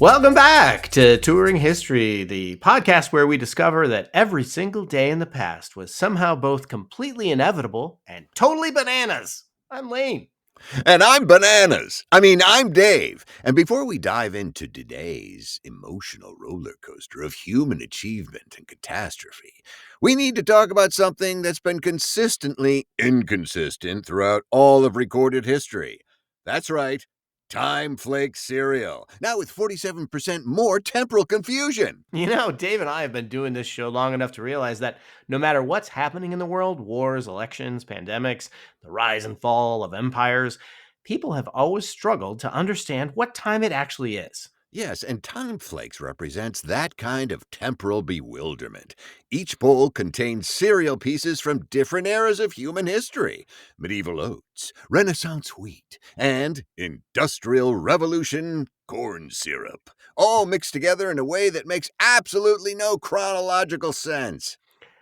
Welcome back to Touring History, the podcast where we discover that every single day in the past was somehow both completely inevitable and totally bananas. I'm Lane. And I'm I'm Dave. And before we dive into today's emotional roller coaster of human achievement and catastrophe, we need to talk about something that's been consistently inconsistent throughout all of recorded history. That's right, TimeFlakes cereal. Now with 47% more temporal confusion. You know, Dave and I have been doing this show long enough to realize that no matter what's happening in the world, wars, elections, pandemics, the rise and fall of empires, people have always struggled to understand what time it actually is. Yes, and TimeFlakes represents that kind of temporal bewilderment. Each bowl contains cereal pieces from different eras of human history: medieval oats, Renaissance wheat, and Industrial Revolution corn syrup, all mixed together in a way that makes absolutely no chronological sense.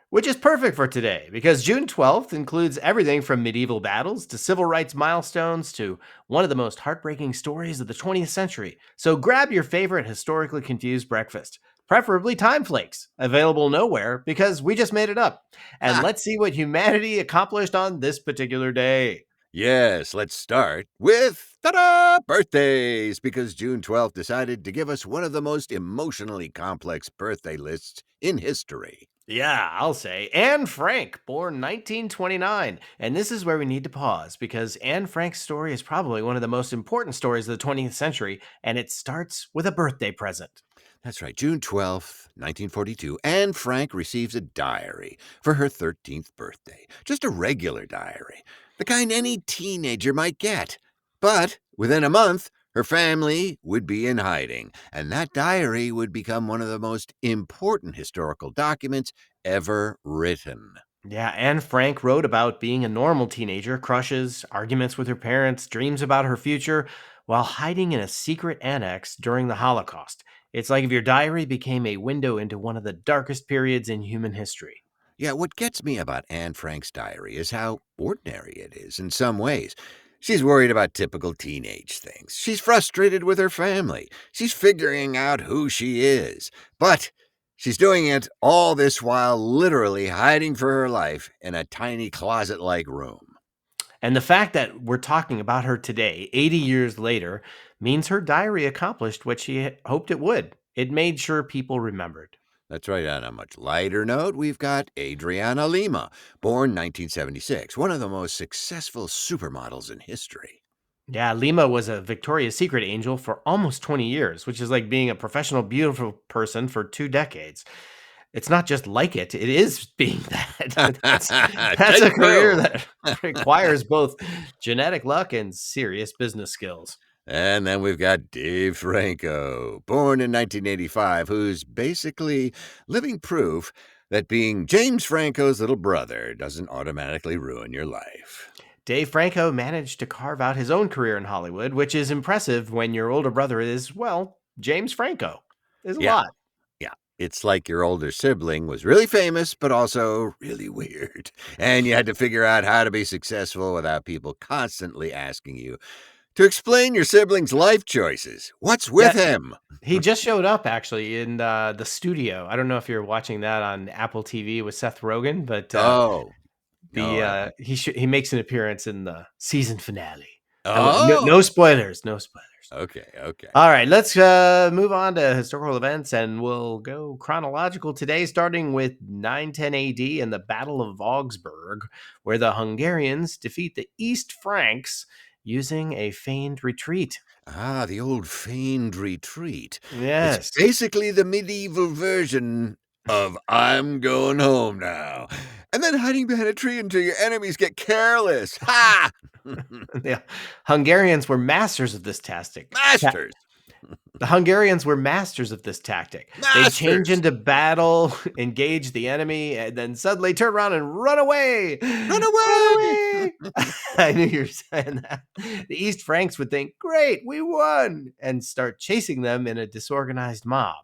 Which is perfect for today because June 12th includes everything from medieval battles to civil rights milestones to one of the most heartbreaking stories of the 20th century. So grab your favorite historically confused breakfast, preferably Time Flakes, available nowhere because we just made it up. And Ha! let's see what humanity accomplished on this particular day. Yes, let's start with ta-da! Birthdays, because June 12th decided to give us one of the most emotionally complex birthday lists in history. Yeah, I'll say. Anne Frank, born 1929. And this is where we need to pause because Anne Frank's story is probably one of the most important stories of the 20th century, and it starts with a birthday present. That's right, June 12th, 1942, Anne Frank receives a diary for her 13th birthday. Just a regular diary, the kind any teenager might get. But within a month, her family would be in hiding, and that diary would become one of the most important historical documents ever written. Yeah, Anne Frank wrote about being a normal teenager, crushes, arguments with her parents, dreams about her future, while hiding in a secret annex during the Holocaust. It's like if your diary became a window into one of the darkest periods in human history. Yeah, what gets me about Anne Frank's diary is how ordinary it is in some ways. She's worried about typical teenage things. She's frustrated with her family. She's figuring out who she is. But she's doing it all this while literally hiding for her life in a tiny closet like room. And the fact that we're talking about her today, 80 years later, means her diary accomplished what she hoped it would. It made sure people remembered. That's right. On a much lighter note, we've got Adriana Lima, born 1976, one of the most successful supermodels in history. Yeah, Lima was a Victoria's Secret angel for almost 20 years, which is like being a professional, beautiful person for 2 decades. It's not just like it is being that. That's a Take career two. that requires both genetic luck and serious business skills. And then we've got Dave Franco, born in 1985, who's basically living proof that being James Franco's little brother doesn't automatically ruin your life. Dave Franco managed to carve out his own career in Hollywood, which is impressive when your older brother is, well, James Franco. There's a Yeah, lot. yeah. It's like your older sibling was really famous, but also really weird. And you had to figure out how to be successful without people constantly asking you to explain your sibling's life choices. What's with Yeah, him? he just showed up actually in the studio. I don't know if you're watching that on Apple TV with Seth Rogen, but Oh, no. he makes an appearance in the season finale. No Oh, spoilers, no spoilers. okay, okay. All right, let's move on to historical events, and we'll go chronological today, starting with 910 AD and the Battle of Augsburg, where the Hungarians defeat the East Franks using a feigned retreat. Ah, the old feigned retreat. It's Yes. basically the medieval version of I'm going home now. And then hiding behind a tree until your enemies get careless. Ha! The Hungarians were masters of this tactic. Masters! The Hungarians were masters of this tactic. They'd change Masters! into battle, engage the enemy, and then suddenly turn around and run away. Run Run away! away. I knew you were saying that. The East Franks would think, great, we won, and start chasing them in a disorganized mob.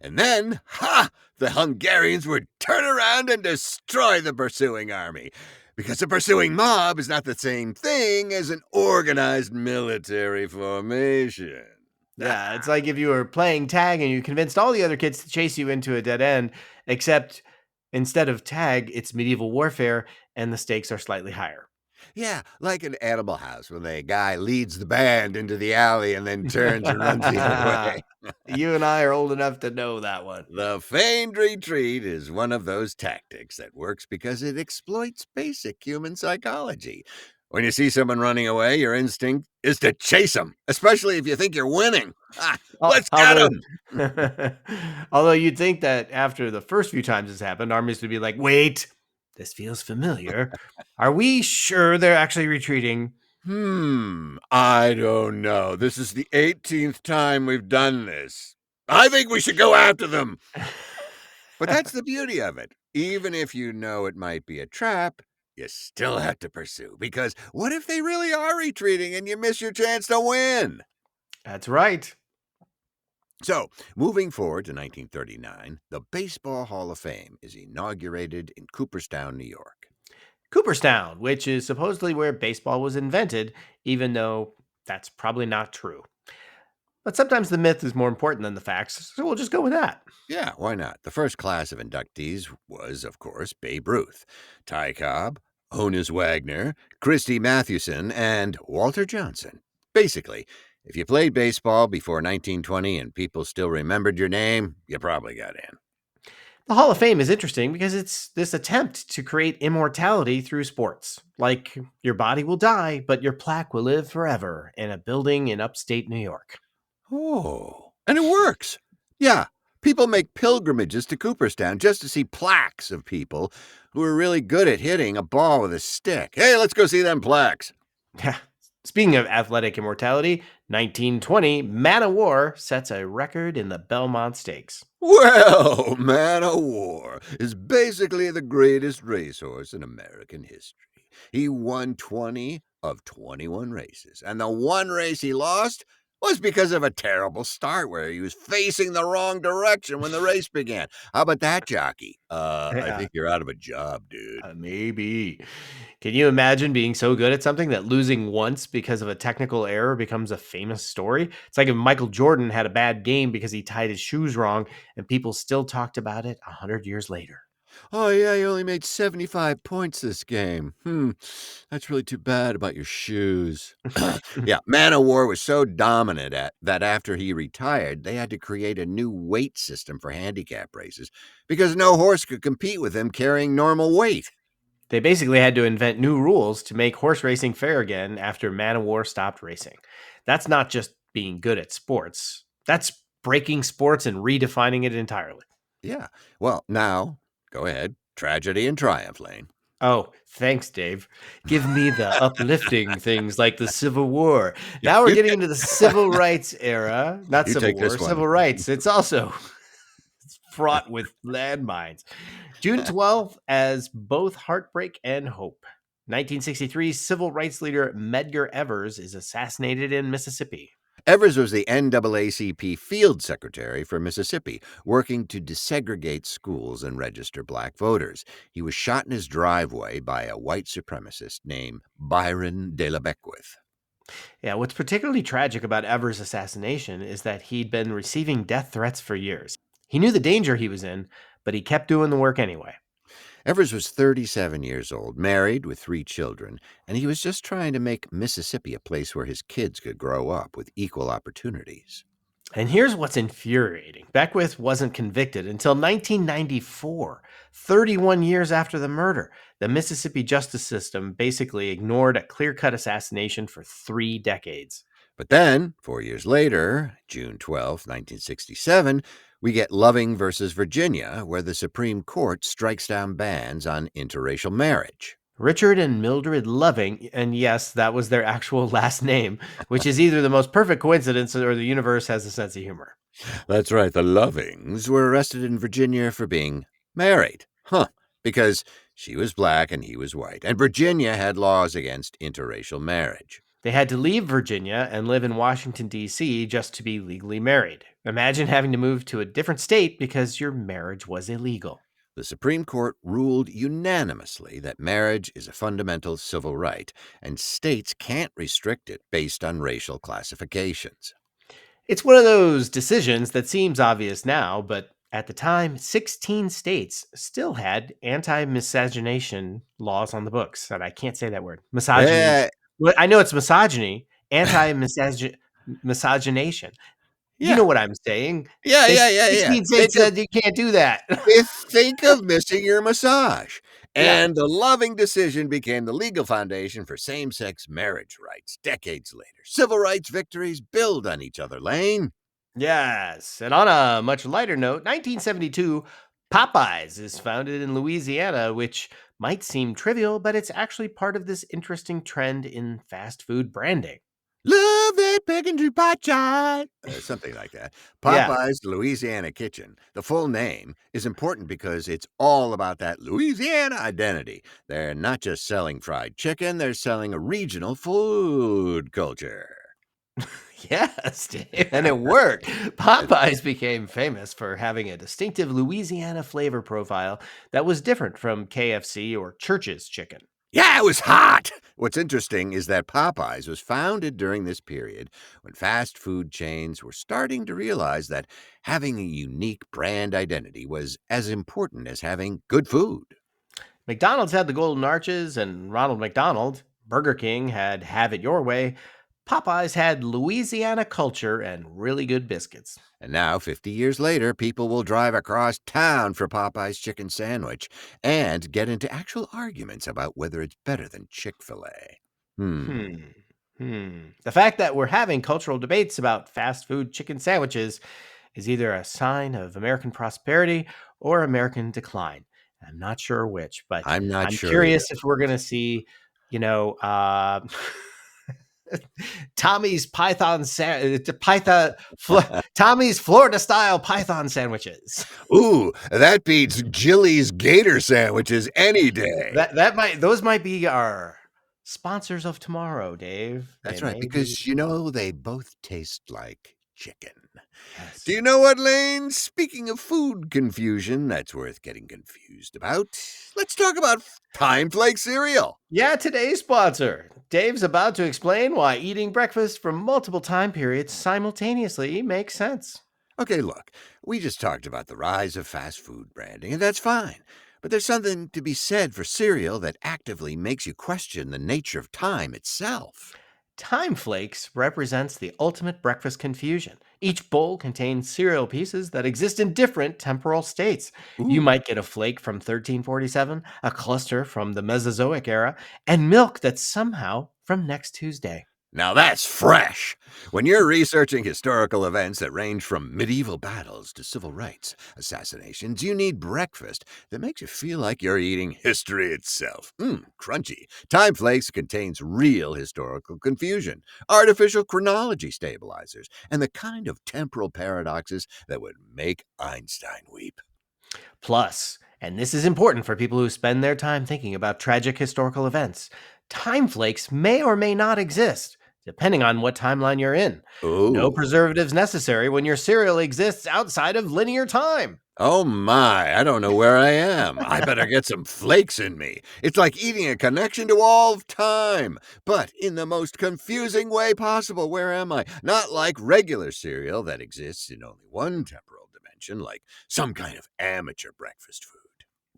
And then, ha! The Hungarians would turn around and destroy the pursuing army. Because a pursuing mob is not the same thing as an organized military formation. Yeah, it's like if you were playing tag and you convinced all the other kids to chase you into a dead end, except instead of tag, it's medieval warfare and the stakes are slightly higher. Yeah, like an Animal House when the guy leads the band into the alley and then turns and runs the other way. You and I are old enough to know that one. The feigned retreat is one of those tactics that works because it exploits basic human psychology. When you see someone running away, your instinct is to chase them, especially if you think you're winning. Ah, let's get Although, them. although you'd think that after the first few times this happened, armies would be like, "Wait, this feels familiar. Are we sure they're actually retreating?" I don't know. This is the 18th time we've done this. I think we should go after them. But that's the beauty of it. Even if you know it might be a trap, you still have to pursue because what if they really are retreating and you miss your chance to win? That's right. So, moving forward to 1939, the Baseball Hall of Fame is inaugurated in Cooperstown, New York. Cooperstown, which is supposedly where baseball was invented, even though that's probably not true. But sometimes the myth is more important than the facts, so we'll just go with that. Yeah, why not? The first class of inductees was, of course, Babe Ruth, Ty Cobb, Honus Wagner, Christy Mathewson, and Walter Johnson. Basically, if you played baseball before 1920 and people still remembered your name, you probably got in. The Hall of Fame is interesting because it's this attempt to create immortality through sports. Like your body will die, but your plaque will live forever in a building in upstate New York. Oh, and it works. Yeah, people make pilgrimages to Cooperstown just to see plaques of people who are really good at hitting a ball with a stick. Hey, let's go see them plaques. Yeah. Speaking of athletic immortality, 1920 Man o' War sets a record in the Belmont Stakes. Well, Man o' War is basically the greatest racehorse in American history. He won 20 of 21 races, and the one race he lost was because of a terrible start where he was facing the wrong direction when the race began. How about that, jockey? I Yeah, think you're out of a job, dude. maybe. Can you imagine being so good at something that losing once because of a technical error becomes a famous story? It's like if Michael Jordan had a bad game because he tied his shoes wrong and people still talked about it 100 years later. Oh, yeah, you only made 75 points this game. That's really too bad about your shoes. Yeah, Man o' War was so dominant that after he retired, they had to create a new weight system for handicap races because no horse could compete with him carrying normal weight. They basically had to invent new rules to make horse racing fair again after Man o' War stopped racing. That's not just being good at sports, that's breaking sports and redefining it entirely. Yeah, well, now, go ahead. Tragedy and triumph, Lane. Oh, thanks, Dave. Give me the uplifting things like the Civil War. Yeah, Now we're getting into the civil rights era. Not you Civil take War, this one. civil rights. It's also fraught with landmines. June 12th as both heartbreak and hope. 1963, civil rights leader Medgar Evers is assassinated in Mississippi. Evers was the NAACP field secretary for Mississippi, working to desegregate schools and register black voters. He was shot in his driveway by a white supremacist named Byron de la Beckwith. Yeah, what's particularly tragic about Evers' assassination is that he'd been receiving death threats for years. He knew the danger he was in, but he kept doing the work anyway. Evers was 37 years old, married with 3 children, and he was just trying to make Mississippi a place where his kids could grow up with equal opportunities. And here's what's infuriating. Beckwith wasn't convicted until 1994, 31 years after the murder. The Mississippi justice system basically ignored a clear cut assassination for 3 decades. But then, 4 years later, June 12, 1967, we get Loving versus Virginia, where the Supreme Court strikes down bans on interracial marriage. Richard and Mildred Loving, and yes, that was their actual last name, which is either the most perfect coincidence or the universe has a sense of humor. That's right, the Lovings were arrested in Virginia for being married. Because she was black and he was white, and Virginia had laws against interracial marriage. They had to leave Virginia and live in Washington, D.C. just to be legally married. Imagine having to move to a different state because your marriage was illegal. The Supreme Court ruled unanimously that marriage is a fundamental civil right, and states can't restrict it based on racial classifications. It's one of those decisions that seems obvious now, but at the time, 16 states still had anti-miscegenation laws on the books. And I can't say that word. Misogynation. Eh, Well, I know it's misogyny, miscegenation. You yeah, know what I'm saying. yeah, They yeah, yeah, yeah. 16 states said you can't do that. Think of missing your massage. Yeah. And the loving decision became the legal foundation for same sex marriage rights decades later. Civil rights victories build on each other, Lane. Yes. And on a much lighter note, 1972, Popeyes is founded in Louisiana, which might seem trivial, but it's actually part of this interesting trend in fast food branding. Love that bacon to pot shot. Something like that. Yeah. Popeye's Louisiana Kitchen. The full name is important because it's all about that Louisiana identity. They're not just selling fried chicken, they're selling a regional food culture. Yes, Dave. And it worked. Popeyes became famous for having a distinctive Louisiana flavor profile that was different from KFC or Church's chicken. Yeah, it was hot. What's interesting is that Popeyes was founded during this period when fast food chains were starting to realize that having a unique brand identity was as important as having good food. McDonald's had the Golden Arches and Ronald McDonald. Burger King had Have It Your Way. Popeyes had Louisiana culture and really good biscuits. And now, 50 years later, people will drive across town for Popeye's chicken sandwich and get into actual arguments about whether it's better than Chick fil A. Hmm. The fact that we're having cultural debates about fast food chicken sandwiches is either a sign of American prosperity or American decline. I'm not sure which, but I'm not I'm sure either. curious if we're going to see, you know, Tommy's Tommy's Florida style python sandwiches. Ooh, that beats Jilly's Gator sandwiches any day. Those might be our sponsors of tomorrow, Dave. They That's right, may be. because they both taste like chicken. Do Yes. you know what, Lane? Speaking of food confusion, that's worth getting confused about. Let's talk about TimeFlake cereal. Yeah, today's sponsor. Dave's about to explain why eating breakfast from multiple time periods simultaneously makes sense. Okay, look, we just talked about the rise of fast food branding, and that's fine. But there's something to be said for cereal that actively makes you question the nature of time itself. TimeFlakes represents the ultimate breakfast confusion. Each bowl contains cereal pieces that exist in different temporal states. You Ooh. might get a flake from 1347, a cluster from the Mesozoic era, and milk that's somehow from next Tuesday. Now that's fresh. When you're researching historical events that range from medieval battles to civil rights assassinations, you need breakfast that makes you feel like you're eating history itself. Crunchy. Time Flakes contains real historical confusion, artificial chronology stabilizers, and the kind of temporal paradoxes that would make Einstein weep. Plus, and this is important for people who spend their time thinking about tragic historical events, time flakes may or may not exist, depending on what timeline you're in. No Oh. preservatives necessary when your cereal exists outside of linear time. Oh my, I don't know where I am. I better get some flakes in me. It's like eating a connection to all of time, but in the most confusing way possible. Where am I? Not like regular cereal that exists in only one temporal dimension, like some kind of amateur breakfast food.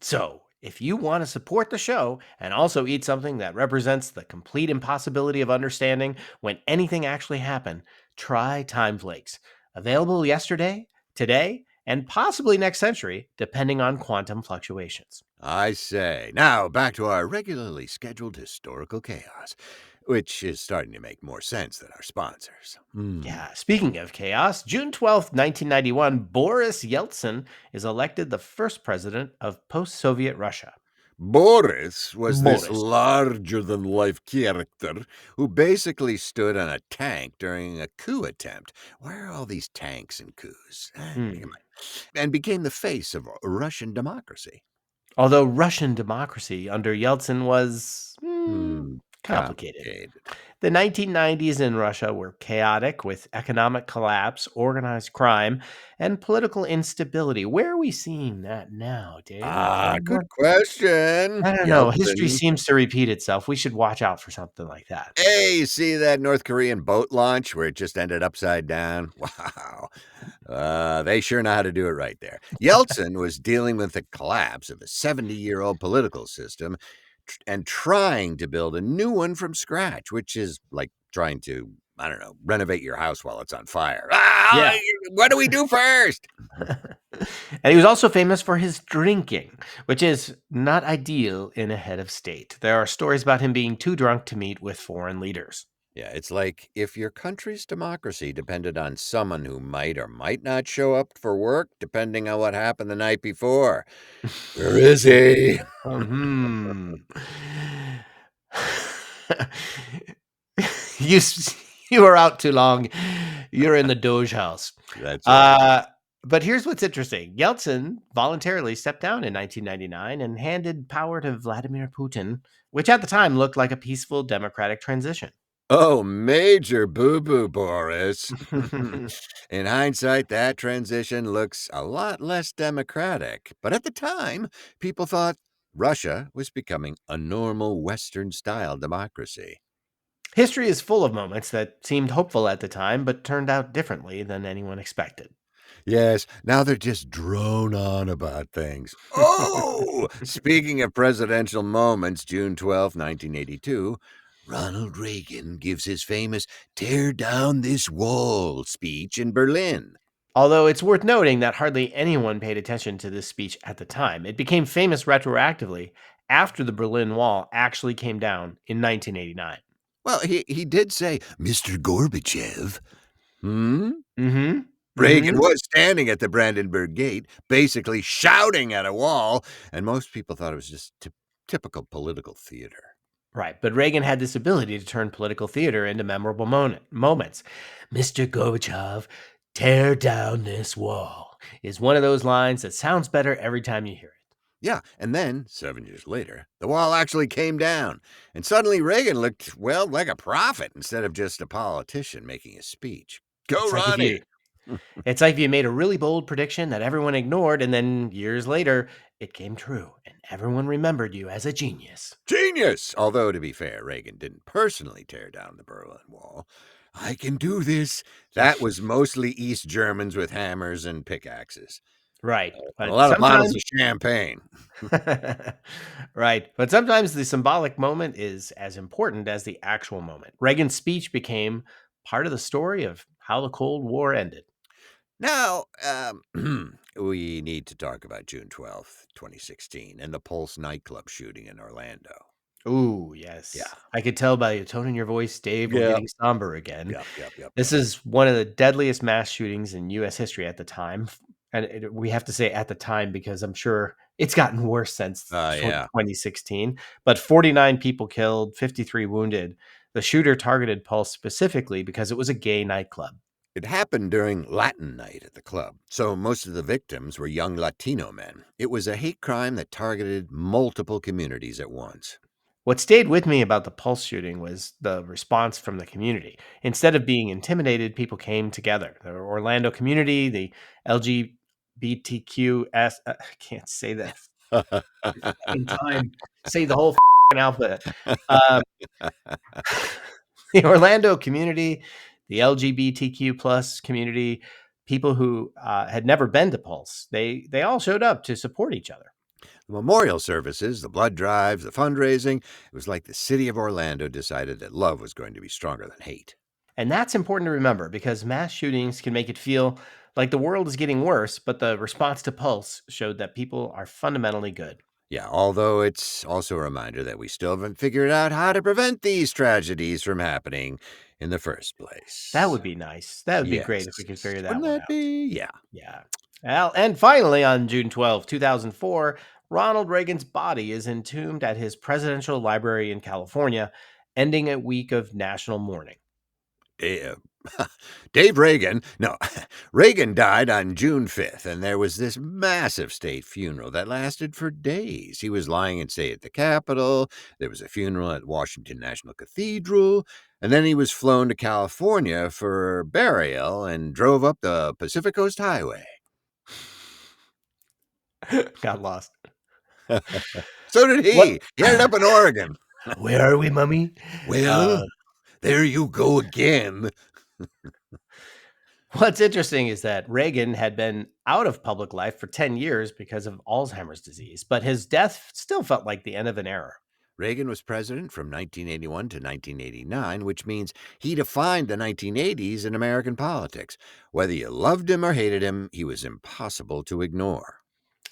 So, if you want to support the show and also eat something that represents the complete impossibility of understanding when anything actually happened, try Time Flakes. Available yesterday, today, and possibly next century, depending on quantum fluctuations. I say. Now, back to our regularly scheduled historical chaos, which is starting to make more sense than our sponsors. Yeah, speaking of chaos, June 12th, 1991, Boris Yeltsin is elected the first president of post Soviet Russia. Boris was this Boris. larger than life character who basically stood on a tank during a coup attempt. Why are all these tanks and coups? Come Hmm. on. And became the face of Russian democracy. Although Russian democracy under Yeltsin was Hmm, complicated. complicated. The 1990s in Russia were chaotic with economic collapse, organized crime, and political instability. Where are we seeing that now, Dave? Good question. I don't know. History Yeltsin. seems to repeat itself. We should watch out for something like that. Hey, you see that North Korean boat launch where it just ended upside down? Wow. They sure know how to do it right there. Yeltsin was dealing with the collapse of a 70-year-old political system and trying to build a new one from scratch, which is like trying to, I don't know, renovate your house while it's on fire. Yeah. What do we do first? And he was also famous for his drinking, which is not ideal in a head of state. There are stories about him being too drunk to meet with foreign leaders. Yeah, it's like if your country's democracy depended on someone who might or might not show up for work, depending on what happened the night before. Where is he? Hmm. you you are out too long. You're in the Doge house. That's right. Uh, but here's what's interesting. Yeltsin voluntarily stepped down in 1999 and handed power to Vladimir Putin, which at the time looked like a peaceful democratic transition. Oh, major boo-boo, Boris. In hindsight, that transition looks a lot less democratic. But at the time, people thought Russia was becoming a normal Western-style democracy. History is full of moments that seemed hopeful at the time, but turned out differently than anyone expected. Yes, now they're just drone on about things. Oh, speaking of presidential moments, June 12th, 1982, Ronald Reagan gives his famous Tear Down This Wall speech in Berlin. Although it's worth noting that hardly anyone paid attention to this speech at the time. It became famous retroactively after the Berlin Wall actually came down in 1989. Well, he did say, Mr. Gorbachev. Hmm? Mhm. Reagan Mhm. was standing at the Brandenburg Gate, basically shouting at a wall, and most people thought it was just typical political theater. Right, but Reagan had this ability to turn political theater into memorable moments. Mr. Gorbachev, tear down this wall is one of those lines that sounds better every time you hear it. Yeah, and then, 7 years later, the wall actually came down, and suddenly Reagan looked, well, like a prophet instead of just a politician making a speech. Go, It's like if Ronnie! you it's like if you made a really bold prediction that everyone ignored and then years later it came true and everyone remembered you as a genius. Genius! Although, to be fair, Reagan didn't personally tear down the Berlin Wall. I can do this. That was mostly East Germans with hammers and pickaxes. Right, And a but lot of bottles sometimes of champagne. right, but sometimes the symbolic moment is as important as the actual moment. Reagan's speech became part of the story of how the Cold War ended. Now, we need to talk about June 12th, 2016, and the Pulse nightclub shooting in Orlando. Ooh, Yeah. yes. I could tell by the tone in your voice, Dave, we're Yep. getting somber again. Yep. Yep. Yep. This Yep. is one of the deadliest mass shootings in US history at the time. And we have to say at the time because I'm sure it's gotten worse since Yeah. 2016. But 49 people killed, 53 wounded. The shooter targeted Pulse specifically because it was a gay nightclub. It happened during Latin night at the club, so most of the victims were young Latino men. It was a hate crime that targeted multiple communities at once. What stayed with me about the Pulse shooting was the response from the community. Instead of being intimidated, people came together. The Orlando community, the LGBTQS, I can't say that in time, say the whole alphabet. Um, the Orlando community, the LGBTQ plus community, people who had never been to Pulse, they all showed up to support each other. The memorial services, the blood drives, the fundraising, it was like the city of Orlando decided that love was going to be stronger than hate. And that's important to remember because mass shootings can make it feel like the world is getting worse, but the response to Pulse showed that people are fundamentally good. Yeah, although it's also a reminder that we still haven't figured out how to prevent these tragedies from happening in the first That place. would be nice. That would be great if we Yes. could figure that Wouldn't one that out. be? Yeah. Yeah. Well, and finally, on June 12th, 2004, Ronald Reagan's body is entombed at his presidential library in California, ending a week of national mourning. Dave Reagan, no, Reagan died on June 5th, and there was this massive state funeral that lasted for days. He was lying in state at the Capitol. There was a funeral at Washington National Cathedral, and then he was flown to California for burial and drove up the Pacific Coast Highway. Got lost. So did What? he. He ended up in Oregon. Where are we, mummy? Well, there you go again. What's interesting is that Reagan had been out of public life for 10 years because of Alzheimer's disease, but his death still felt like the end of an era. Reagan was president from 1981 to 1989, which means he defined the 1980s in American politics. Whether you loved him or hated him, he was impossible to ignore.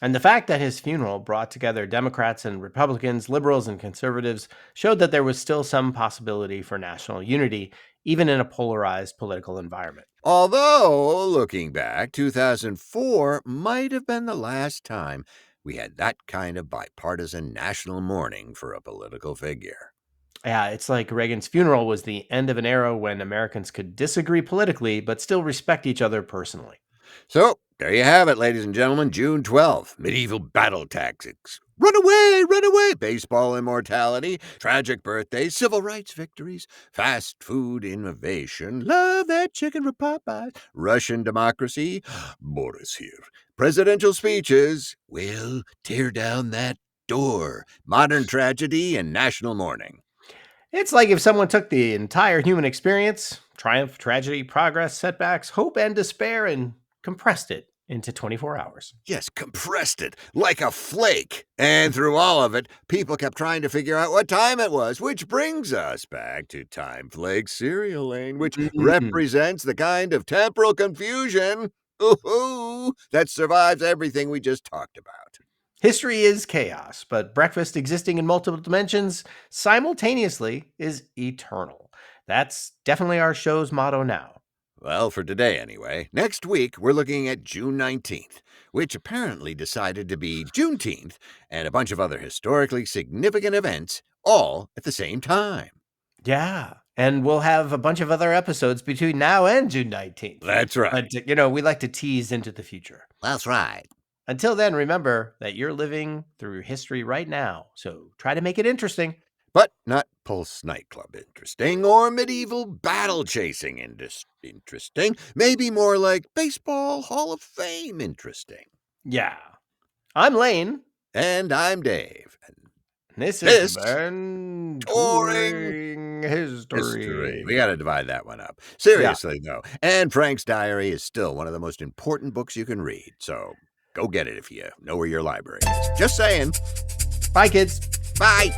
And the fact that his funeral brought together Democrats and Republicans, liberals and conservatives, showed that there was still some possibility for national unity, even in a polarized political environment. Although, looking back, 2004 might have been the last time we had that kind of bipartisan national mourning for a political figure. Yeah, it's like Reagan's funeral was the end of an era when Americans could disagree politically, but still respect each other personally. So, there you have it, ladies and gentlemen. June 12th, medieval battle tactics. Run away, baseball immortality, tragic birthdays, civil rights victories, fast food innovation, love that chicken from Popeyes, Russian democracy, Boris here, presidential speeches, will tear down that door, modern tragedy, and national mourning. It's like if someone took the entire human experience, triumph, tragedy, progress, setbacks, hope, and despair, and compressed it into 24 hours. Yes, compressed it like a flake. And through all of it, people kept trying to figure out what time it was, which brings us back to TimeFlakes cereal lane, which Mm. represents the kind of temporal confusion that survives everything we just talked about. History is chaos, but breakfast existing in multiple dimensions simultaneously is eternal. That's definitely our show's motto now. Well, for today anyway. Next week, we're looking at June 19th, which apparently decided to be Juneteenth and a bunch of other historically significant events all at the same time. Yeah. And we'll have a bunch of other episodes between now and June 19th. That's right. But, we like to tease into the future. That's right. Until then, remember that you're living through history right now. So try to make it interesting. But not Pulse nightclub interesting or medieval battle chasing interesting. Maybe more like Baseball Hall of Fame interesting. Yeah. I'm Lane. And I'm Dave. And This this has been touring Touring history. History. We got to divide that one up. Yeah. Seriously, though. And Frank's Diary is still one of the most important books you can read. So go get it if you know where your library is. Just saying. Bye, kids. Bye.